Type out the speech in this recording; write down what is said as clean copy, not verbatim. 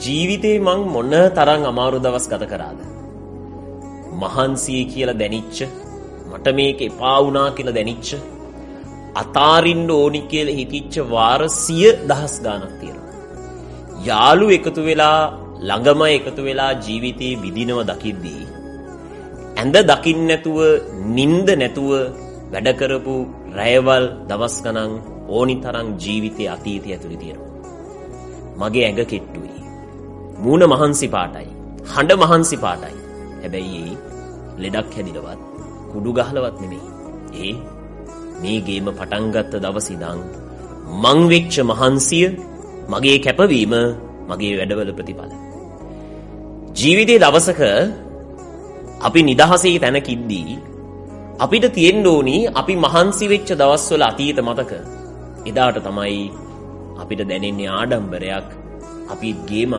ජීවිතේ මං මොන තරම් අමාරු දවස් ගත කරාද? මහන්සිය කියලා දැනිච්ච, මට මේක එපා වුණා කියලා දැනිච්ච, අතාරින්න ඕනි කියලා හිතිච්ච වාර 100,000 ගාණක් තියෙනවා. යාළු එකතු වෙලා ළඟම එකතු වෙලා ජීවිතේ විඳිනව දකිද්දී ඇඳ දකින්න නැතුව, නිින්ද නැතුව වැඩ කරපු රැයවල් දවස් ගණන් ඕනි තරම් ජීවිතේ අතීතය ඇතුලේ තියෙනවා. මගේ ඇඟ කෙට්ටුයි. මූණ මහන්සි පාටයි. හඬ මහන්සි පාටයි. හැබැයි ලෙඩක් හැදිලවත් කුඩු ගහලවත් නෙමෙයි. මේ ගේම පටන් ගත්ත දවස් ඉඳන් මං වෙච්ච මහන්සිය, මගේ කැපවීම, මගේ වැඩවල ප්‍රතිඵල. ජීවිතේ දවසක අපි නිදහසේ තැනකිද්දී අපිට තියෙන්න ඕනි අපි මහන්සි වෙච්ච දවස්වල අතීත මතක. එදාට තමයි අපිට දැනෙන්නේ ආඩම්බරයක්. අපි ගේමක්